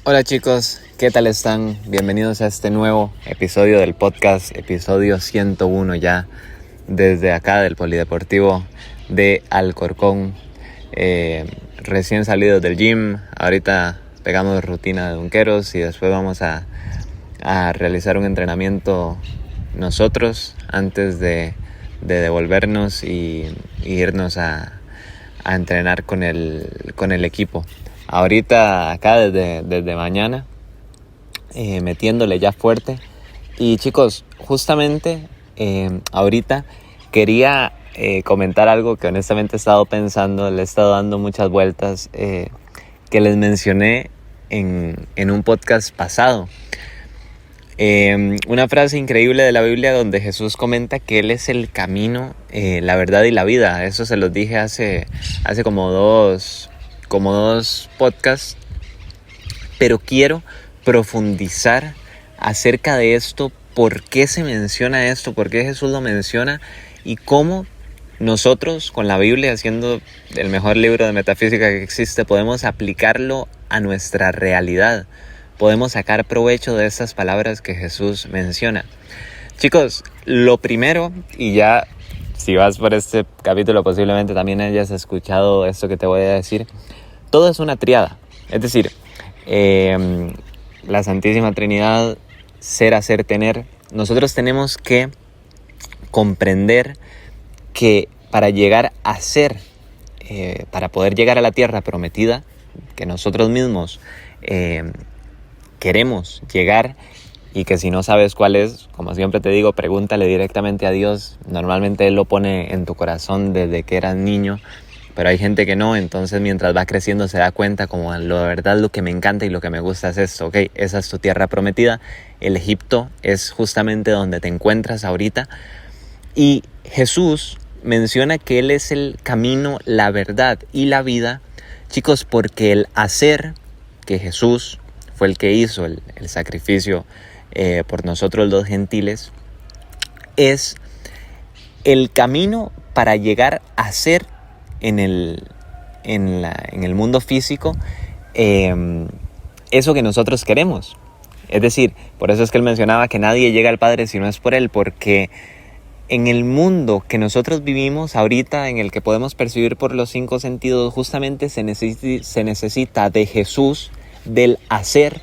Hola chicos, ¿qué tal están? Bienvenidos a este nuevo episodio del podcast, episodio 101 ya, desde acá del Polideportivo de Alcorcón. Recién salidos del gym, ahorita pegamos rutina de dunqueros y después vamos a realizar un entrenamiento nosotros antes de devolvernos y irnos a entrenar con el equipo. Ahorita acá desde mañana, metiéndole ya fuerte. Y chicos, justamente ahorita quería comentar algo que honestamente he estado pensando, le he estado dando muchas vueltas, que les mencioné en un podcast pasado. Una frase increíble de la Biblia donde Jesús comenta que Él es el camino, la verdad y la vida. Eso se los dije hace como dos podcasts, pero quiero profundizar acerca de esto, por qué se menciona esto, por qué Jesús lo menciona y cómo nosotros con la Biblia, siendo el mejor libro de metafísica que existe, podemos aplicarlo a nuestra realidad. Podemos sacar provecho de estas palabras que Jesús menciona. Chicos, lo primero, y ya si vas por este capítulo posiblemente también hayas escuchado esto que te voy a decir, todo es una triada. Es decir, la Santísima Trinidad, ser, hacer, tener. Nosotros tenemos que comprender que para llegar a ser, para poder llegar a la tierra prometida, que nosotros mismos queremos llegar, y que si no sabes cuál es, como siempre te digo, pregúntale directamente a Dios. Normalmente Él lo pone en tu corazón desde que eras niño, pero hay gente que no, entonces mientras va creciendo se da cuenta como la verdad, lo que me encanta y lo que me gusta es esto. Ok, esa es tu tierra prometida, el Egipto es justamente donde te encuentras ahorita, y Jesús menciona que Él es el camino, la verdad y la vida, chicos, porque el hacer, que Jesús fue el que hizo el sacrificio por nosotros los gentiles, es el camino para llegar a ser en el mundo físico eso que nosotros queremos. Es decir, por eso es que él mencionaba que nadie llega al Padre si no es por Él, porque en el mundo que nosotros vivimos ahorita, en el que podemos percibir por los 5 sentidos, justamente se necesita de Jesús, del hacer,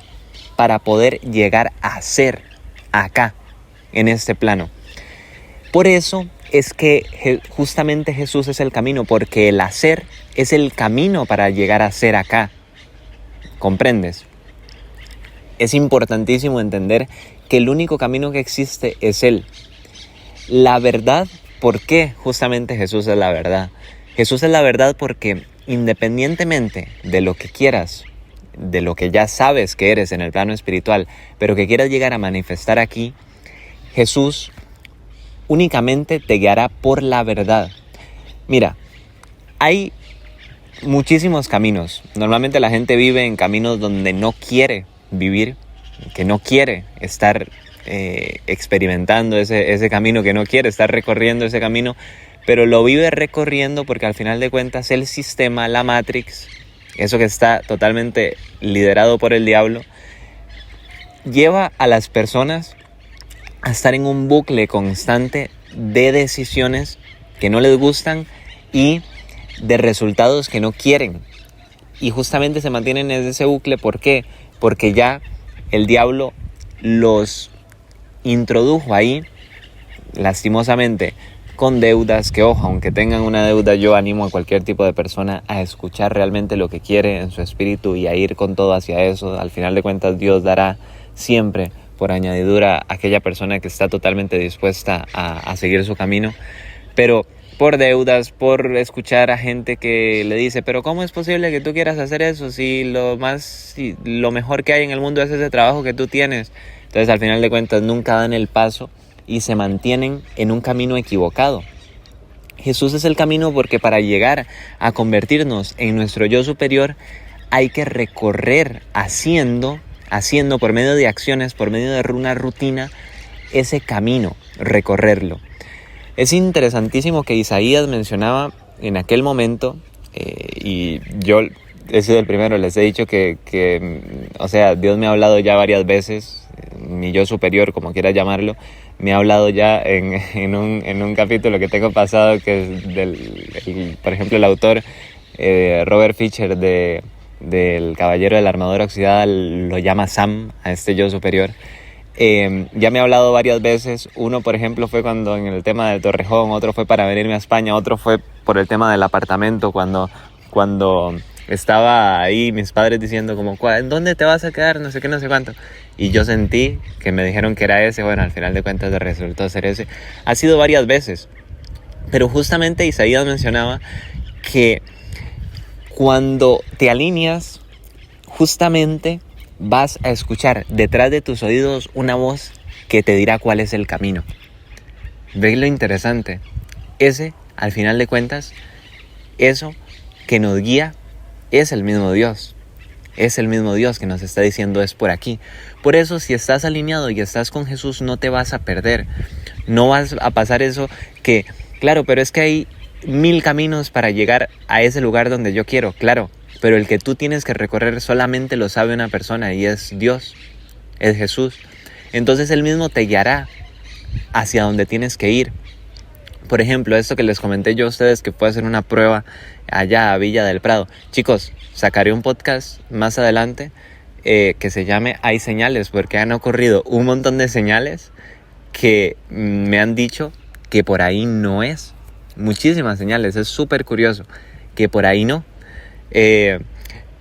para poder llegar a ser acá, en este plano. Por eso es que justamente Jesús es el camino, porque el hacer es el camino para llegar a ser acá. ¿Comprendes? Es importantísimo entender que el único camino que existe es Él. La verdad, ¿por qué justamente Jesús es la verdad? Jesús es la verdad porque independientemente de lo que quieras, de lo que ya sabes que eres en el plano espiritual, pero que quieras llegar a manifestar aquí, Jesús únicamente te guiará por la verdad. Mira, hay muchísimos caminos. Normalmente la gente vive en caminos donde no quiere vivir, que no quiere estar experimentando ese camino, que no quiere estar recorriendo ese camino, pero lo vive recorriendo porque al final de cuentas el sistema, la Matrix, eso que está totalmente liderado por el diablo, lleva a las personas a estar en un bucle constante de decisiones que no les gustan y de resultados que no quieren. Y justamente se mantienen en ese bucle. ¿Por qué? Porque ya el diablo los introdujo ahí, lastimosamente, con deudas, que ojo, aunque tengan una deuda, yo animo a cualquier tipo de persona a escuchar realmente lo que quiere en su espíritu y a ir con todo hacia eso. Al final de cuentas, Dios dará siempre por añadidura a aquella persona que está totalmente dispuesta a seguir su camino. Pero por deudas, por escuchar a gente que le dice, pero ¿cómo es posible que tú quieras hacer eso si lo mejor que hay en el mundo es ese trabajo que tú tienes? Entonces al final de cuentas nunca dan el paso y se mantienen en un camino equivocado. Jesús es el camino porque para llegar a convertirnos en nuestro yo superior hay que recorrer haciendo por medio de acciones, por medio de una rutina, ese camino, recorrerlo. Es interesantísimo que Isaías mencionaba en aquel momento, y yo he sido el primero, les he dicho o sea, Dios me ha hablado ya varias veces, mi yo superior, como quiera llamarlo, me ha hablado ya en un capítulo que tengo pasado, que es por ejemplo, el autor Robert Fisher del Caballero de la Armadura Oxidada lo llama Sam, a este yo superior. Ya me ha hablado varias veces. Uno, por ejemplo, fue cuando en el tema del Torrejón, otro fue para venirme a España, otro fue por el tema del apartamento, cuando estaba ahí mis padres diciendo como, ¿en dónde te vas a quedar? No sé qué, no sé cuánto. Y yo sentí que me dijeron que era ese. Bueno, al final de cuentas resultó ser ese. Ha sido varias veces. Pero justamente Isaías mencionaba que cuando te alineas, justamente vas a escuchar detrás de tus oídos una voz que te dirá cuál es el camino. ¿Veis lo interesante? Ese, al final de cuentas, eso que nos guía es el mismo Dios. Es el mismo Dios que nos está diciendo es por aquí. Por eso, si estás alineado y estás con Jesús, no te vas a perder. No vas a pasar eso que, claro, pero es que hay 1000 caminos para llegar a ese lugar donde yo quiero, claro. Pero el que tú tienes que recorrer solamente lo sabe una persona y es Dios, es Jesús. Entonces Él mismo te guiará hacia donde tienes que ir. Por ejemplo, esto que les comenté yo a ustedes, que puede hacer una prueba allá a Villa del Prado. Chicos, sacaré un podcast más adelante que se llame Hay señales, porque han ocurrido un montón de señales que me han dicho que por ahí no es. Muchísimas señales, es súper curioso que por ahí no.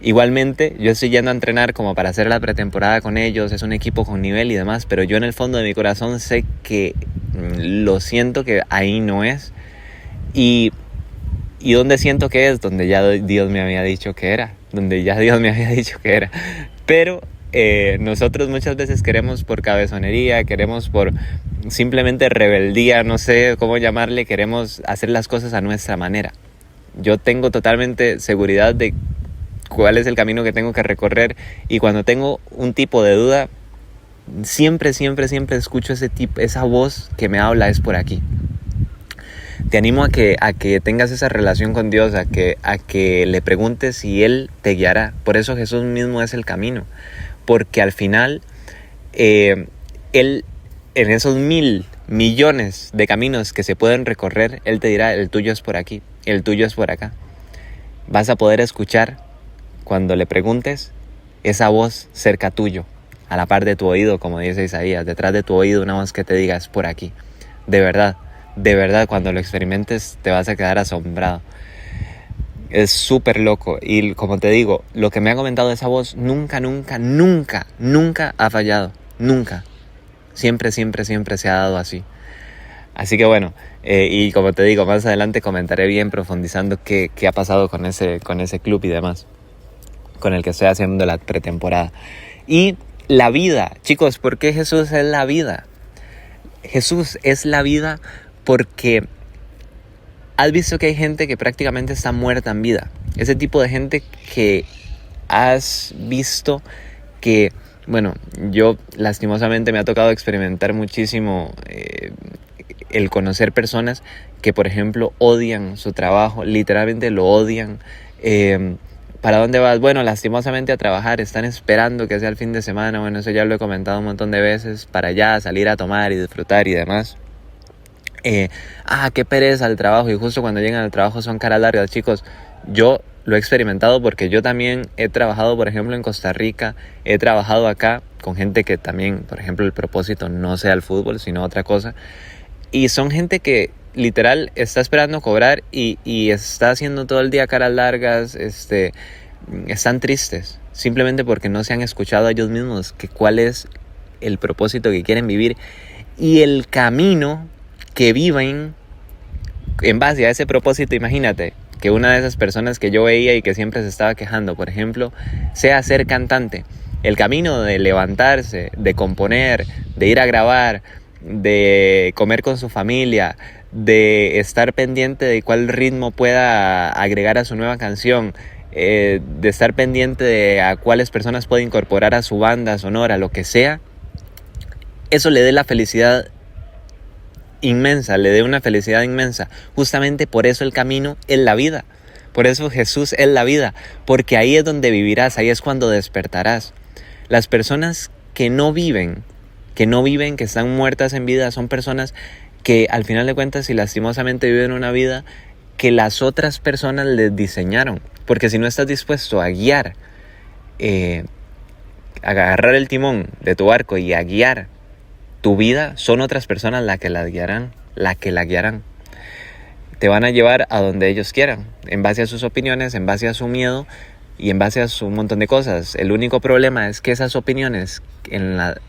Igualmente yo estoy yendo a entrenar como para hacer la pretemporada con ellos, es un equipo con nivel y demás, pero yo en el fondo de mi corazón sé que lo siento que ahí no es. Y donde siento que es, donde ya Dios me había dicho que era, pero nosotros muchas veces queremos por cabezonería, queremos por simplemente rebeldía, no sé cómo llamarle, queremos hacer las cosas a nuestra manera. Yo tengo totalmente seguridad de cuál es el camino que tengo que recorrer, y cuando tengo un tipo de duda, siempre escucho esa voz que me habla, es por aquí. Te animo a que tengas esa relación con Dios, a que le preguntes y Él te guiará. Por eso Jesús mismo es el camino, porque al final Él, en esos 1000 millones de caminos que se pueden recorrer, Él te dirá, el tuyo es por aquí, el tuyo es por acá. Vas a poder escuchar, cuando le preguntes, esa voz cerca tuyo, a la par de tu oído, como dice Isaías, detrás de tu oído una voz que te diga, es por aquí. De verdad, cuando lo experimentes te vas a quedar asombrado. Es súper loco. Y como te digo, lo que me ha comentado esa voz nunca ha fallado. Nunca. Siempre se ha dado así. Así que bueno, y como te digo, más adelante comentaré bien profundizando qué ha pasado con ese club y demás, con el que estoy haciendo la pretemporada. Y la vida, chicos, ¿por qué Jesús es la vida? Jesús es la vida porque has visto que hay gente que prácticamente está muerta en vida. Ese tipo de gente que has visto que, bueno, yo lastimosamente me ha tocado experimentar muchísimo el conocer personas que, por ejemplo, odian su trabajo, literalmente lo odian. ¿Para dónde vas? Bueno, lastimosamente a trabajar, están esperando que sea el fin de semana. Bueno, eso ya lo he comentado un montón de veces, para allá salir a tomar y disfrutar y demás. Qué pereza el trabajo, y justo cuando llegan al trabajo son caras largas. Chicos, yo lo he experimentado porque yo también he trabajado, por ejemplo, en Costa Rica, he trabajado acá con gente que también, por ejemplo, el propósito no sea el fútbol, sino otra cosa. Y son gente que literal está esperando cobrar y está haciendo todo el día caras largas, están tristes, simplemente porque no se han escuchado a ellos mismos que cuál es el propósito que quieren vivir y el camino que viven en base a ese propósito. Imagínate que una de esas personas que yo veía y que siempre se estaba quejando, por ejemplo, sea ser cantante. El camino de levantarse, de componer, de ir a grabar, de comer con su familia, de estar pendiente de cuál ritmo pueda agregar a su nueva canción, de estar pendiente de a cuáles personas puede incorporar a su banda sonora, lo que sea, eso le dé la felicidad inmensa, le dé una felicidad inmensa. Justamente por eso el camino es la vida, Por eso Jesús es la vida, porque ahí es donde vivirás, ahí es cuando despertarás. Las personas que no viven, que están muertas en vida, son personas que al final de cuentas y lastimosamente viven una vida que las otras personas les diseñaron. Porque si no estás dispuesto a guiar, a agarrar el timón de tu barco y a guiar tu vida, son otras personas las que la guiarán. Te van a llevar a donde ellos quieran, en base a sus opiniones, en base a su miedo y en base a su montón de cosas. El único problema es que esas opiniones, en las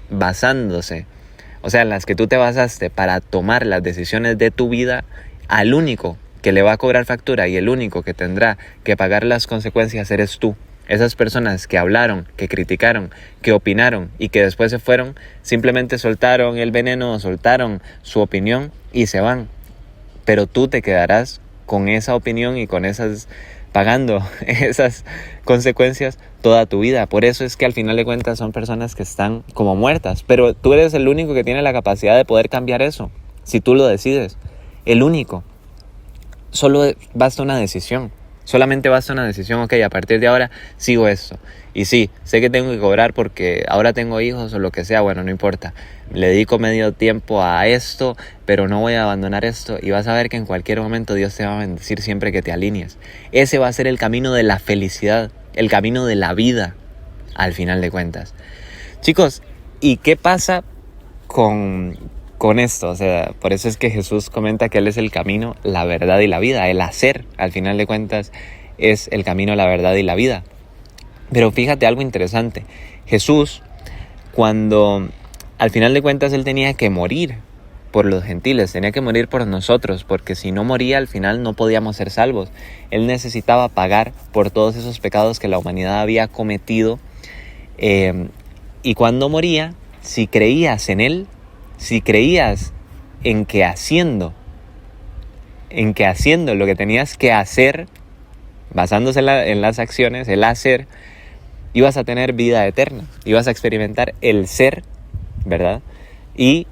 que tú te basaste para tomar las decisiones de tu vida, al único que le va a cobrar factura y el único que tendrá que pagar las consecuencias eres tú. Esas personas que hablaron, que criticaron, que opinaron y que después se fueron, simplemente soltaron el veneno, soltaron su opinión y se van. Pero tú te quedarás con esa opinión y con pagando esas consecuencias toda tu vida. Por eso es que al final de cuentas son personas que están como muertas. Pero tú eres el único que tiene la capacidad de poder cambiar eso, si tú lo decides. El único. Solo basta una decisión. Solamente basta una decisión. Ok, a partir de ahora sigo esto. Y sí, sé que tengo que cobrar porque ahora tengo hijos o lo que sea. Bueno, no importa. Le dedico medio tiempo a esto, pero no voy a abandonar esto. Y vas a ver que en cualquier momento Dios te va a bendecir siempre que te alinees. Ese va a ser el camino de la felicidad, el camino de la vida, al final de cuentas. Chicos, ¿y qué pasa con esto? O sea, por eso es que Jesús comenta que Él es el camino, la verdad y la vida. El hacer, al final de cuentas, es el camino, la verdad y la vida. Pero fíjate algo interesante. Jesús, cuando al final de cuentas Él tenía que morir por los gentiles, tenía que morir por nosotros, porque si no moría al final no podíamos ser salvos. Él necesitaba pagar por todos esos pecados que la humanidad había cometido. Y cuando moría, si creías en Él, si creías en que haciendo lo que tenías que hacer, basándose en las acciones, el hacer, ibas a tener vida eterna, ibas a experimentar el ser, ¿verdad? Y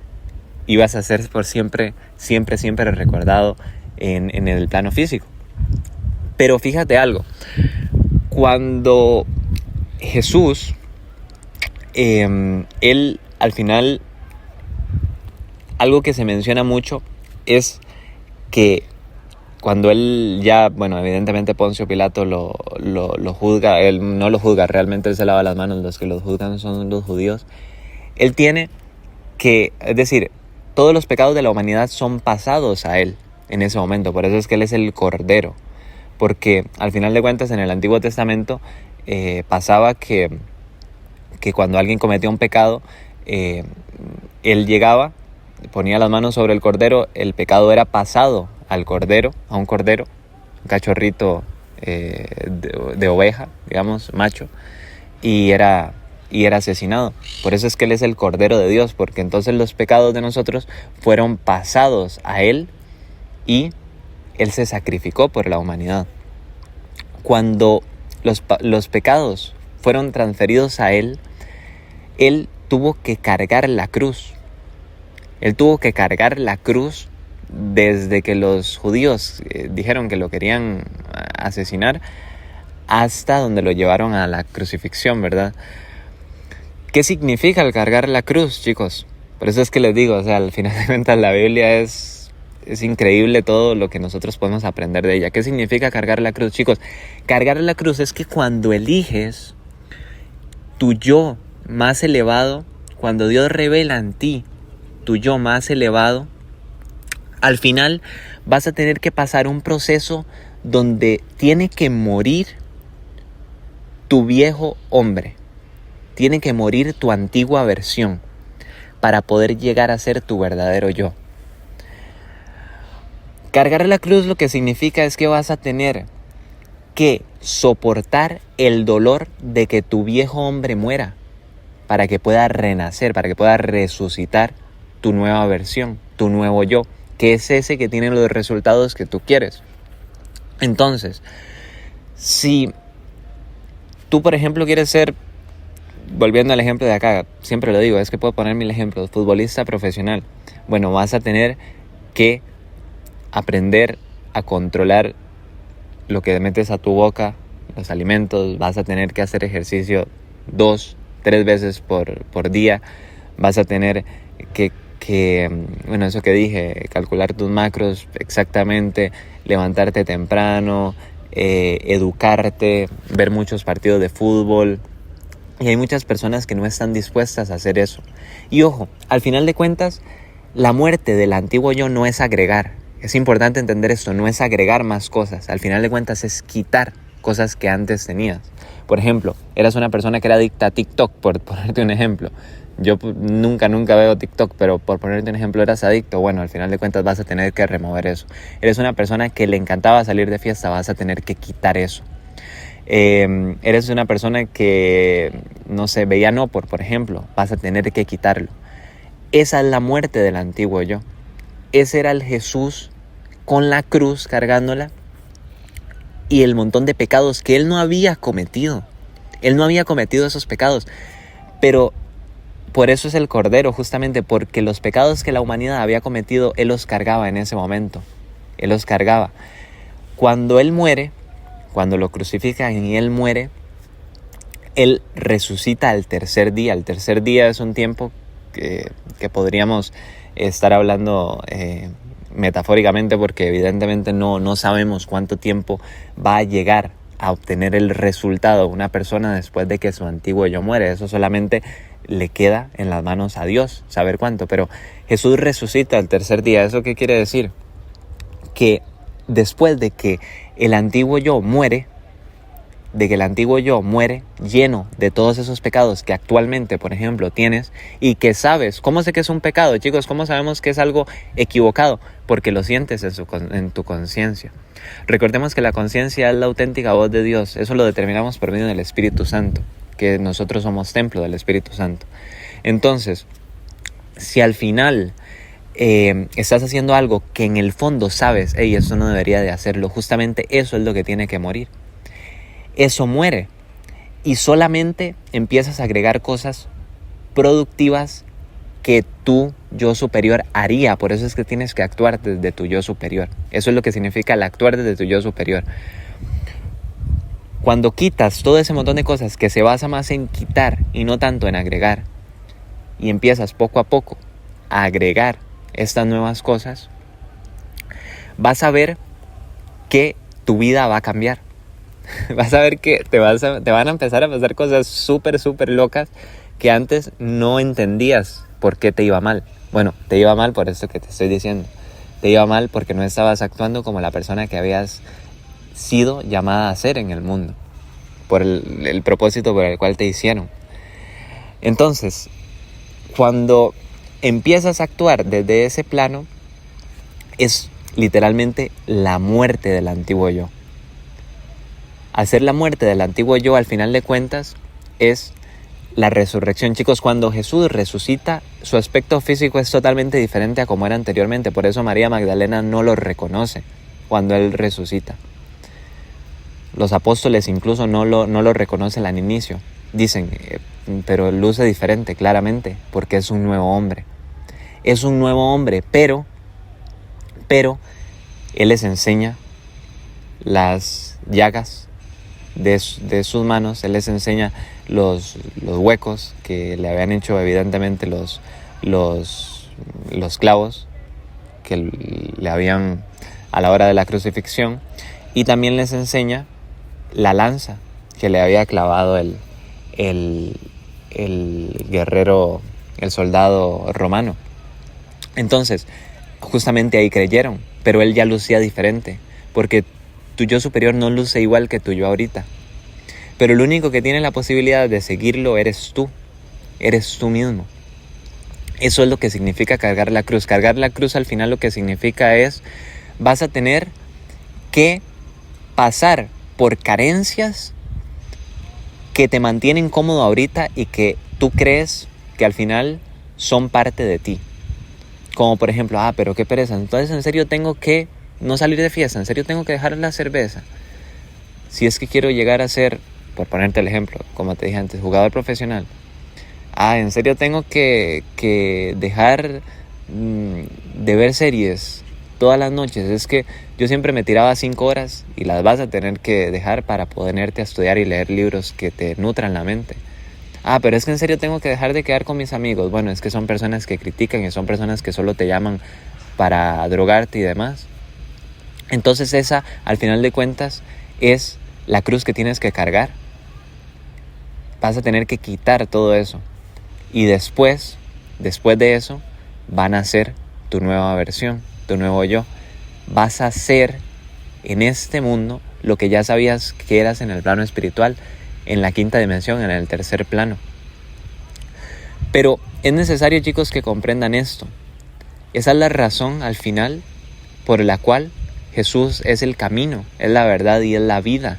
ibas a ser por siempre recordado en el plano físico. Pero fíjate algo, cuando Jesús, Él al final, algo que se menciona mucho es que cuando Él ya, evidentemente Poncio Pilato lo juzga, Él no lo juzga, realmente Él se lava las manos, los que lo juzgan son los judíos. Él tiene que, es decir, todos los pecados de la humanidad son pasados a Él en ese momento, por eso es que Él es el Cordero, porque al final de cuentas en el Antiguo Testamento pasaba que cuando alguien cometía un pecado, Él llegaba, ponía las manos sobre el cordero, el pecado era pasado al cordero, a un cordero, un cachorrito de oveja, digamos, macho, y era asesinado. Por eso es que Él es el Cordero de Dios, porque entonces los pecados de nosotros fueron pasados a Él y Él se sacrificó por la humanidad. Cuando los pecados fueron transferidos a Él, Él tuvo que cargar la cruz. Él tuvo que cargar la cruz desde que los judíos dijeron que lo querían asesinar hasta donde lo llevaron a la crucifixión, ¿verdad? ¿Qué significa el cargar la cruz, chicos? Por eso es que les digo, al final de cuentas la Biblia es increíble todo lo que nosotros podemos aprender de ella. ¿Qué significa cargar la cruz, chicos? Cargar la cruz es que cuando eliges tu yo más elevado, cuando Dios revela en ti tu yo más elevado, al final vas a tener que pasar un proceso donde tiene que morir tu viejo hombre, tiene que morir tu antigua versión para poder llegar a ser tu verdadero yo. Cargar la cruz lo que significa es que vas a tener que soportar el dolor de que tu viejo hombre muera para que pueda renacer, para que pueda resucitar tu nueva versión, tu nuevo yo, que es ese que tiene los resultados que tú quieres. Entonces, si tú, por ejemplo, quieres ser, volviendo al ejemplo de acá, siempre lo digo, es que puedo poner mil ejemplos, futbolista profesional, vas a tener que aprender a controlar lo que metes a tu boca, los alimentos, vas a tener que hacer ejercicio 2-3 veces por día, vas a tener que, bueno, eso que dije, calcular tus macros exactamente, levantarte temprano, educarte, ver muchos partidos de fútbol. Y hay muchas personas que no están dispuestas a hacer eso. Y ojo, al final de cuentas, la muerte del antiguo yo no es agregar. Es importante entender esto, no es agregar más cosas. Al final de cuentas es quitar cosas que antes tenías. Por ejemplo, eras una persona que era adicta a TikTok, por ponerte un ejemplo. Yo nunca veo TikTok, pero por ponerte un ejemplo, eras adicto. Bueno, al final de cuentas vas a tener que remover eso. Eres una persona que le encantaba salir de fiesta, vas a tener que quitar eso. Eres una persona que, no sé, veía no por ejemplo, vas a tener que quitarlo. Esa es la muerte del antiguo yo. Ese era el Jesús con la cruz cargándola y el montón de pecados que él no había cometido. Él no había cometido esos pecados, pero por eso es el Cordero, justamente porque los pecados que la humanidad había cometido, él los cargaba en ese momento. Él los cargaba. Cuando él muere, cuando lo crucifican y él muere, él resucita al tercer día. El tercer día es un tiempo que podríamos estar hablando metafóricamente, porque evidentemente no sabemos cuánto tiempo va a llegar a obtener el resultado una persona después de que su antiguo yo muere. Eso solamente le queda en las manos a Dios, saber cuánto. Pero Jesús resucita al tercer día. ¿Eso qué quiere decir? Que después de que el antiguo yo muere, lleno de todos esos pecados que actualmente, por ejemplo, tienes y que sabes. ¿Cómo sé que es un pecado, chicos? ¿Cómo sabemos que es algo equivocado? Porque lo sientes en tu conciencia. Recordemos que la conciencia es la auténtica voz de Dios. Eso lo determinamos por medio del Espíritu Santo, que nosotros somos templo del Espíritu Santo. Entonces, si al final estás haciendo algo que en el fondo sabes, eso no debería de hacerlo, justamente eso es lo que tiene que morir. Eso muere y solamente empiezas a agregar cosas productivas que tu yo superior haría. Por eso es que tienes que actuar desde tu yo superior. Eso es lo que significa el actuar desde tu yo superior. Cuando quitas todo ese montón de cosas que se basa más en quitar y no tanto en agregar, y empiezas poco a poco a agregar estas nuevas cosas, vas a ver que tu vida va a cambiar. Vas a ver que te van a empezar a pasar cosas súper locas que antes no entendías por qué te iba mal. Bueno, te iba mal por esto que te estoy diciendo. Te iba mal porque no estabas actuando como la persona que habías sido llamada a ser en el mundo, por el propósito por el cual te hicieron. Entonces, cuando empiezas a actuar desde ese plano, es literalmente la muerte del antiguo yo. Hacer la muerte del antiguo yo, al final de cuentas, es la resurrección. Chicos, cuando Jesús resucita, su aspecto físico es totalmente diferente a como era anteriormente. Por eso María Magdalena no lo reconoce cuando él resucita. Los apóstoles incluso no lo reconocen al inicio. Dicen, pero luce diferente, claramente, porque es un nuevo hombre. Es un nuevo hombre, pero él les enseña las llagas de sus manos. Él les enseña los huecos que le habían hecho evidentemente los clavos que le habían a la hora de la crucifixión, y también les enseña la lanza que le había clavado el guerrero, el soldado romano. Entonces, justamente ahí creyeron, pero él ya lucía diferente, porque tu yo superior no luce igual que tu yo ahorita. Pero el único que tiene la posibilidad de seguirlo eres tú mismo. Eso es lo que significa cargar la cruz. Cargar la cruz al final lo que significa es, vas a tener que pasar por carencias que te mantienen cómodo ahorita y que tú crees que al final son parte de ti. Como por ejemplo, pero qué pereza, entonces en serio tengo que no salir de fiesta, en serio tengo que dejar la cerveza. Si es que quiero llegar a ser, por ponerte el ejemplo, como te dije antes, jugador profesional. En serio tengo que dejar de ver series todas las noches. Es que yo siempre me tiraba 5 horas y las vas a tener que dejar para ponerte a estudiar y leer libros que te nutran la mente. Pero es que en serio tengo que dejar de quedar con mis amigos. Bueno, es que son personas que critican y son personas que solo te llaman para drogarte y demás. Entonces esa, al final de cuentas, es la cruz que tienes que cargar. Vas a tener que quitar todo eso. Y después de eso, van a ser tu nueva versión, tu nuevo yo. Vas a ser en este mundo lo que ya sabías que eras en el plano espiritual, en la quinta dimensión, en el tercer plano. Pero es necesario, chicos, que comprendan esto. Esa es la razón al final por la cual Jesús es el camino, es la verdad y es la vida.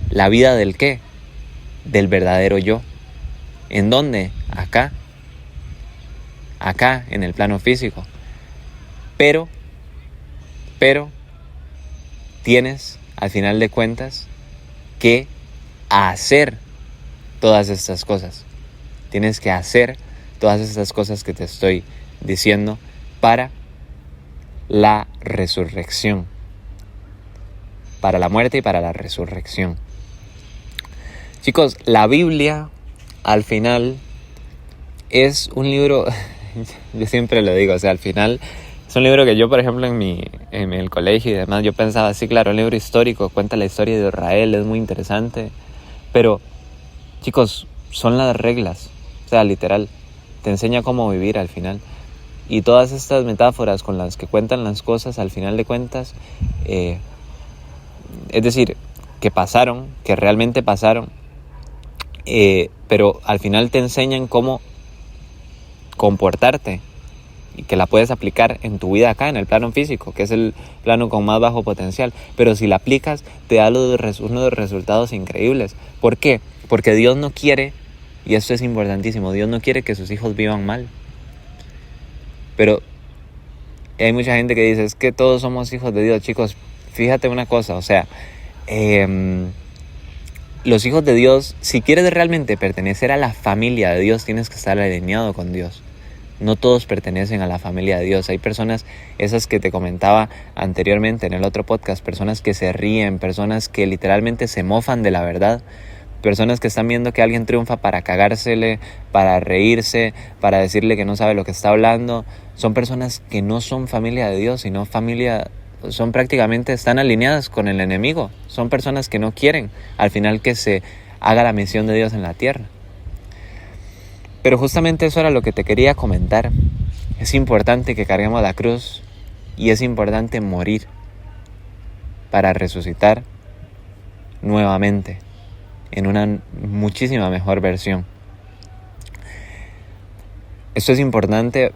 ¿La vida del qué? Del verdadero yo. ¿En dónde? Acá en el plano físico. Pero tienes, al final de cuentas, que hacer todas estas cosas. Tienes que hacer todas estas cosas que te estoy diciendo para la resurrección. Para la muerte y para la resurrección. Chicos, la Biblia, al final, es un libro, yo siempre lo digo, o sea, al final es un libro que yo, por ejemplo, en el colegio y demás, yo pensaba, sí, claro, un libro histórico, cuenta la historia de Israel, es muy interesante, pero, chicos, son las reglas, o sea, literal, te enseña cómo vivir al final. Y todas estas metáforas con las que cuentan las cosas, al final de cuentas, es decir, que pasaron, que realmente pasaron, pero al final te enseñan cómo comportarte y que la puedes aplicar en tu vida acá, en el plano físico, que es el plano con más bajo potencial. Pero si la aplicas, te da uno de los resultados increíbles. ¿Por qué? Porque Dios no quiere, y esto es importantísimo, Dios no quiere que sus hijos vivan mal. Pero hay mucha gente que dice, es que todos somos hijos de Dios. Chicos, fíjate una cosa, o sea, los hijos de Dios, si quieres realmente pertenecer a la familia de Dios, tienes que estar alineado con Dios. No todos pertenecen a la familia de Dios. Hay personas, esas que te comentaba anteriormente en el otro podcast, personas que se ríen, personas que literalmente se mofan de la verdad, personas que están viendo que alguien triunfa para cagársele, para reírse, para decirle que no sabe lo que está hablando. Son personas que no son familia de Dios, sino son prácticamente, están alineadas con el enemigo. Son personas que no quieren al final que se haga la misión de Dios en la tierra. Pero justamente eso era lo que te quería comentar. Es importante que carguemos la cruz y es importante morir para resucitar nuevamente en una muchísima mejor versión. Esto es importante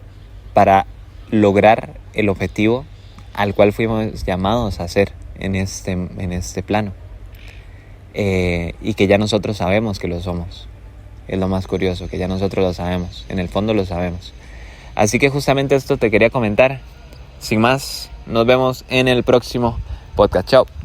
para lograr el objetivo al cual fuimos llamados a hacer en este plano. Y que ya nosotros sabemos que lo somos. Es lo más curioso, que ya nosotros lo sabemos. En el fondo lo sabemos. Así que justamente esto te quería comentar. Sin más, nos vemos en el próximo podcast. Chao.